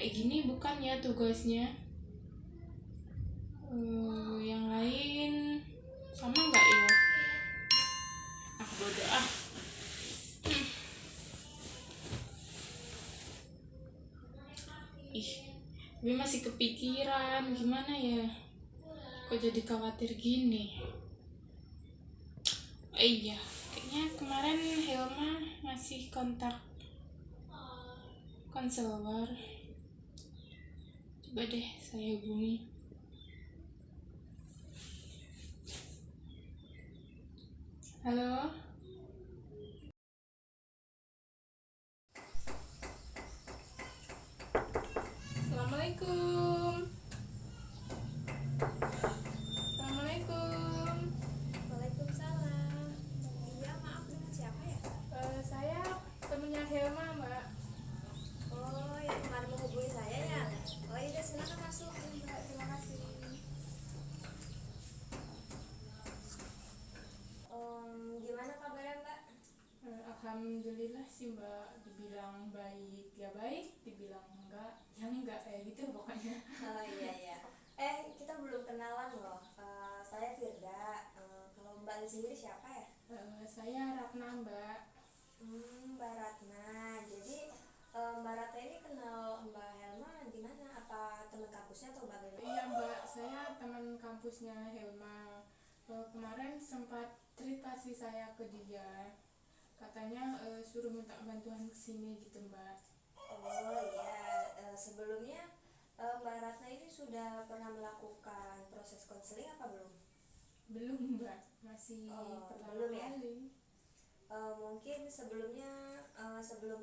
kayak gini bukan ya tugasnya? Yang lain sama nggak ya? Bodo ah. Ih, gue masih kepikiran gimana ya? Kok jadi khawatir gini? Iya, kayaknya kemarin Helma ngasih kontak konselor. Coba deh saya hubungi. Halo? Assalamualaikum. Assalamualaikum. Waalaikumsalam. Iya, maaf, dengan siapa ya? Saya temennya Helma, Mbak. Oh, yang kemarin menghubungi saya ya? Oh iya, silakan masuk Mbak, terima kasih. Gimana kabarnya Mbak? Alhamdulillah sih Mbak, dibilang baik ya baik, dibilang enggak ya enggak, kayak gitu pokoknya. Oh iya. Kita belum kenalan loh. Saya Firda. Kalau Mbak sendiri siapa ya? Saya Ratna Mbak. Mbak Ratna. Jadi Mbak Ratna ini kenal Mbak Helma di mana? Apa teman kampusnya atau bagaimana? Iya Mbak, saya teman kampusnya Helma. Kemarin sempat cerita sih saya ke dia, katanya suruh minta bantuan kesini gitu Mbak. Oh iya, sebelumnya Mbak Ratna ini sudah pernah melakukan proses konseling apa belum? Belum Mbak, masih pertama Belum ya? kali. Mungkin sebelum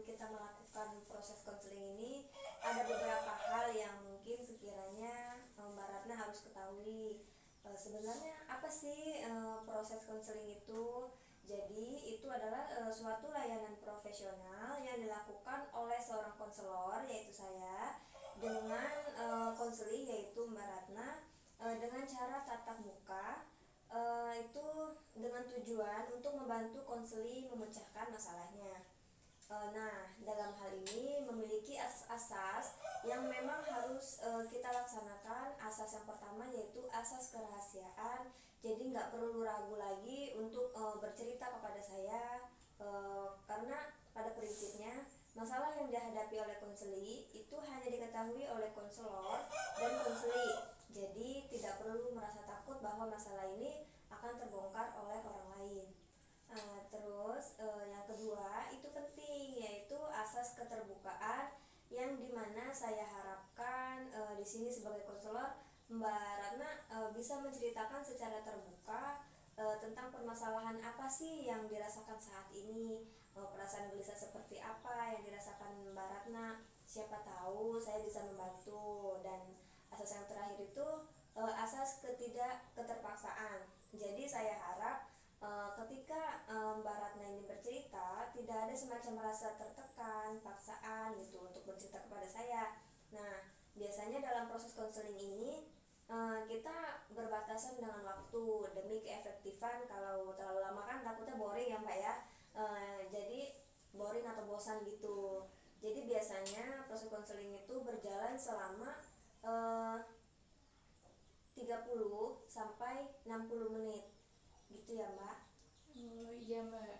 kita melakukan proses konseling ini ada beberapa hal yang mungkin sekiranya Mbak Ratna harus ketahui. Sebenarnya apa sih proses konseling itu? Jadi itu adalah suatu layanan profesional yang dilakukan oleh seorang konselor yaitu saya dengan konseling yaitu Mbak Ratna dengan cara tatap muka, itu dengan tujuan untuk membantu konseli memecahkan masalahnya. Nah, dalam hal ini memiliki asas-asas yang memang harus kita laksanakan. Asas yang pertama yaitu asas kerahasiaan. Jadi nggak perlu ragu lagi untuk bercerita kepada saya, karena pada prinsipnya masalah yang dihadapi oleh konseli itu hanya diketahui oleh konselor dan konseli. Jadi tidak perlu merasa takut bahwa masalah ini akan terbongkar oleh orang lain. Terus yang kedua itu penting yaitu asas keterbukaan yang dimana saya harapkan di sini sebagai konselor Mbak Ratna bisa menceritakan secara terbuka tentang permasalahan apa sih yang dirasakan saat ini, perasaan gelisah seperti apa yang dirasakan Mbak Ratna. Siapa tahu saya bisa membantu. Dan asas yang terakhir itu asas keterpaksaan. Jadi saya harap ketika Mbak Ratna ini bercerita tidak ada semacam rasa tertekan, paksaan gitu untuk bercerita kepada saya. Nah, biasanya dalam proses konseling ini kita berbatasan dengan waktu demi keefektifan. Kalau terlalu lama kan takutnya boring ya Mbak ya. Jadi boring atau bosan gitu. Jadi biasanya proses konseling itu berjalan selama 30 sampai 60 menit gitu ya Mbak. Oh iya Mbak.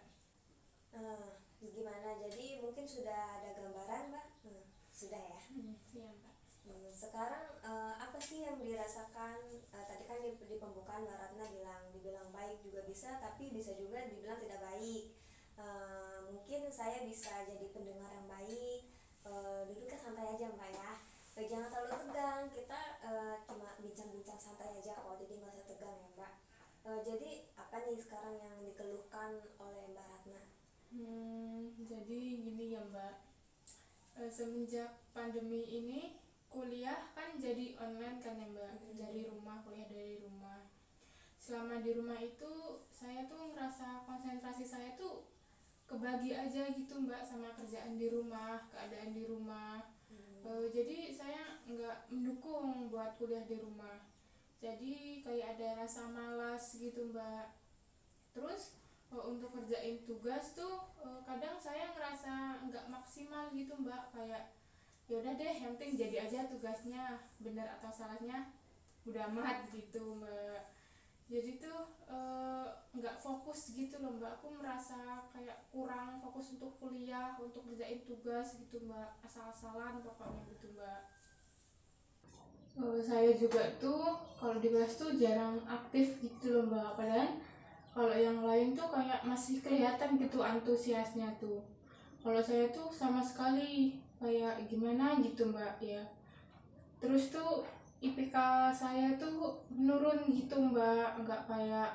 Gimana, jadi mungkin sudah ada gambaran Mbak? Sudah ya. Iya Mbak. Sekarang apa sih yang dirasakan? Tadi kan di pembukaan Mbak Ratna dibilang baik juga bisa, tapi bisa juga dibilang tidak baik. Mungkin saya bisa jadi pendengar yang baik. Duduknya santai aja Mbak ya. Jangan terlalu tegang, kita cuma bincang-bincang santai aja kok, jadi nggak usah tegang ya Mbak. Jadi apa nih sekarang yang dikeluhkan oleh Mbak Ratna? Jadi gini ya Mbak, semenjak pandemi ini kuliah kan jadi online kan ya Mbak, dari rumah, kuliah dari rumah. Selama di rumah itu saya tuh ngerasa konsentrasi saya tuh kebagi aja gitu Mbak, sama kerjaan di rumah, keadaan di rumah. Jadi saya nggak mendukung buat kuliah di rumah. Jadi kayak ada rasa malas gitu Mbak. Terus untuk kerjain tugas tuh kadang saya ngerasa nggak maksimal gitu Mbak, kayak ya udah deh, yang penting jadi aja tugasnya, benar atau salahnya udah amat gitu Mbak. Jadi tuh nggak fokus gitu loh Mbak, aku merasa kayak kurang fokus untuk kuliah, untuk kerjain tugas gitu Mbak, asal-asalan pokoknya gitu Mbak. Saya juga tuh kalau di kelas tuh jarang aktif gitu loh Mbak, padahal kalau yang lain tuh kayak masih kelihatan gitu antusiasnya tuh. Kalau saya tuh sama sekali kayak gimana gitu Mbak ya. Terus tuh IPK saya tuh menurun gitu Mbak, nggak kayak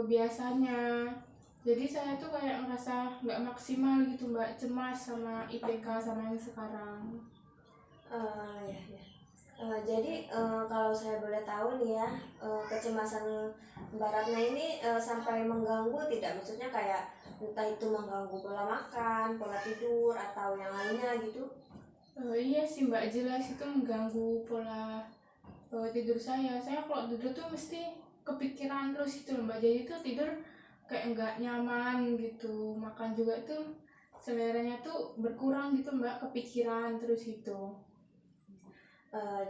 biasanya. Jadi saya tuh kayak ngerasa nggak maksimal gitu Mbak, cemas sama IPK sama yang sekarang. Ya, ya. Jadi kalau saya boleh tahu nih ya, kecemasan Mbak Ratna ini sampai mengganggu tidak? Maksudnya kayak entah itu mengganggu pola makan, pola tidur, atau yang lainnya gitu? Iya sih Mbak, jelas itu mengganggu pola tidur saya. Saya kalau tidur tuh mesti kepikiran terus gitu loh Mbak, jadi tuh tidur kayak nggak nyaman gitu. Makan juga tuh seleranya tuh berkurang gitu Mbak, kepikiran terus gitu.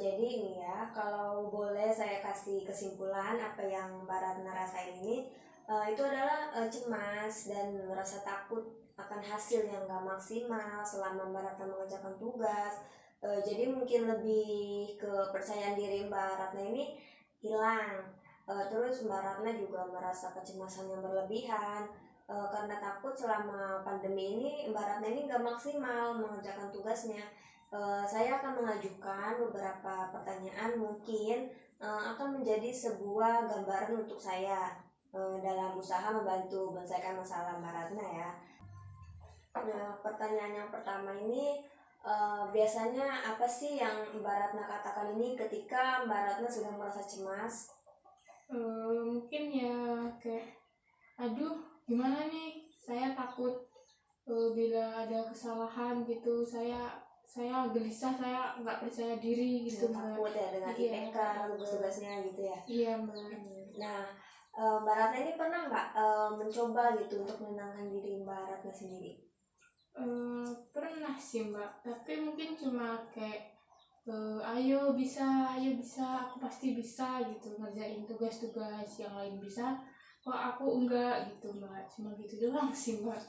Jadi ini ya, kalau boleh saya kasih kesimpulan apa yang Mbak Ratna rasain ini, itu adalah cemas dan merasa takut akan hasil yang gak maksimal selama Mbak Ratna mengerjakan tugas. Jadi mungkin lebih ke kepercayaan diri Mbak Ratna ini hilang. Terus Mbak Ratna juga merasa kecemasan yang berlebihan karena takut selama pandemi ini Mbak Ratna ini gak maksimal mengerjakan tugasnya. Saya akan mengajukan beberapa pertanyaan mungkin akan menjadi sebuah gambaran untuk saya dalam usaha membantu menyelesaikan masalah Mbak Ratna ya. Nah, pertanyaan yang pertama ini biasanya apa sih yang Mbak Ratna katakan ini ketika Mbak Ratna sedang merasa cemas? Mungkin ya kayak, aduh gimana nih, saya takut bila ada kesalahan gitu, saya gelisah, saya nggak percaya diri gitu Mbak. Takut ya dengan Iya, IPK, tugas-tugasnya gitu ya. Iya Mbak. Nah, Mbak Ratna ini pernah nggak mencoba gitu untuk menenangkan diri Mbak Ratna sendiri? Pernah sih Mbak, tapi mungkin cuma kayak ayo bisa, aku pasti bisa gitu ngerjain tugas-tugas yang lain bisa, kok aku enggak gitu Mbak, cuma gitu doang sih Mbak.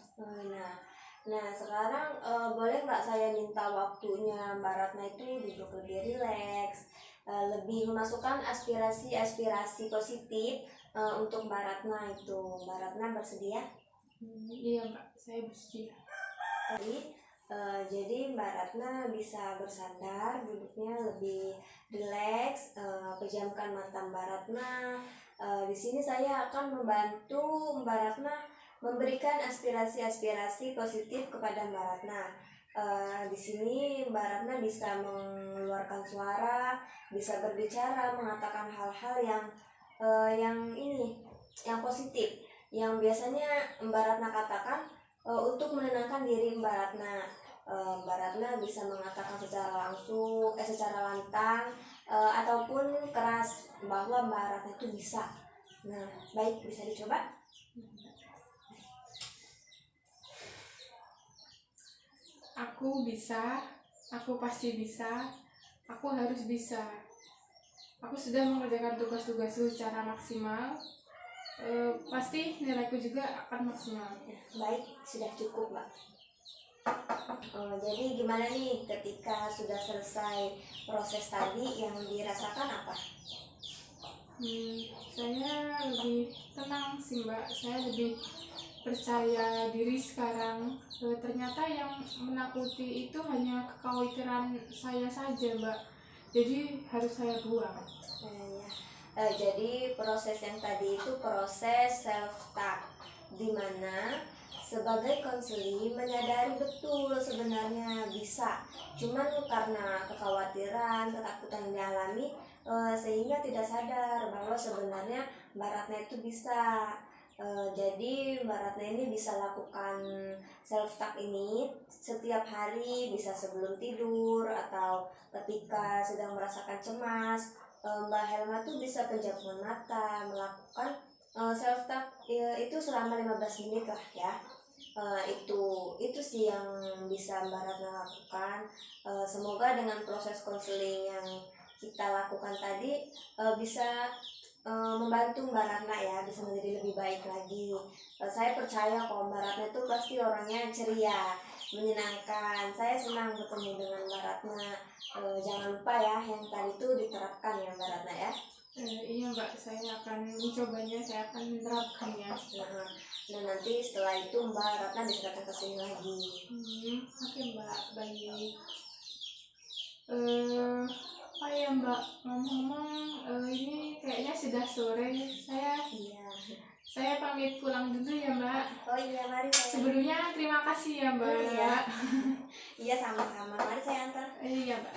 Nah sekarang boleh nggak saya minta waktunya Mbak Ratna itu duduk lebih rileks, lebih memasukkan aspirasi positif untuk Mbak Ratna itu. Mbak Ratna bersedia? Iya Mbak, saya bersedia. Jadi Mbak Ratna bisa bersandar, duduknya lebih rileks, pejamkan mata Mbak Ratna. Di sini saya akan membantu Mbak Ratna memberikan aspirasi positif kepada Mbak Ratna. Di sini Mbak Ratna bisa mengeluarkan suara, bisa berbicara, mengatakan hal-hal yang positif, yang biasanya Mbak Ratna katakan untuk menenangkan diri Mbak Ratna. Mbak Ratna bisa mengatakan secara langsung, secara lantang, ataupun keras bahwa Mbak Ratna itu bisa. Nah, baik, bisa dicoba. Aku bisa, aku pasti bisa, aku harus bisa. Aku sudah mengerjakan tugas-tugasku secara maksimal. Pasti nilaiku juga akan maksimal. Baik, sudah cukup Mbak. Jadi gimana nih ketika sudah selesai proses tadi, yang dirasakan apa? Saya lebih tenang sih Mbak, saya lebih percaya diri sekarang. Ternyata yang menakuti itu hanya kekhawatiran saya saja Mbak, jadi harus saya buang. Jadi proses yang tadi itu proses self-talk, dimana sebagai konseling menyadari betul sebenarnya bisa, cuman karena kekhawatiran, ketakutan yang dialami sehingga tidak sadar bahwa sebenarnya Mbak Ratna itu bisa. Jadi Mbak Ratna ini bisa lakukan self-talk ini setiap hari, bisa sebelum tidur atau ketika sedang merasakan cemas. Mbak Helma tuh bisa penjaman mata, melakukan self-talk itu selama 15 menit lah ya. Itu sih yang bisa Mbak Ratna lakukan. Semoga dengan proses konseling yang kita lakukan tadi bisa membantu Mbak Ratna ya, bisa menjadi lebih baik lagi. Saya percaya kok Mbak Ratna itu pasti orangnya ceria, menyenangkan. Saya senang bertemu dengan Mbak Ratna. Jangan lupa ya yang tadi itu diterapkan ya Mbak Ratna ya. Iya Mbak, saya akan mencobanya, saya akan menerapkannya. Nah nanti setelah itu Mbak Ratna bisa datang ke sini lagi. Oke Mbak, baik. Oh ya Mbak, ngomong-ngomong ini kayaknya sudah sore. Saya pamit pulang dulu ya Mbak. Oh iya, mari saya. Sebelumnya terima kasih ya Mbak. Iya sama-sama. Mari saya antar. Iya Mbak.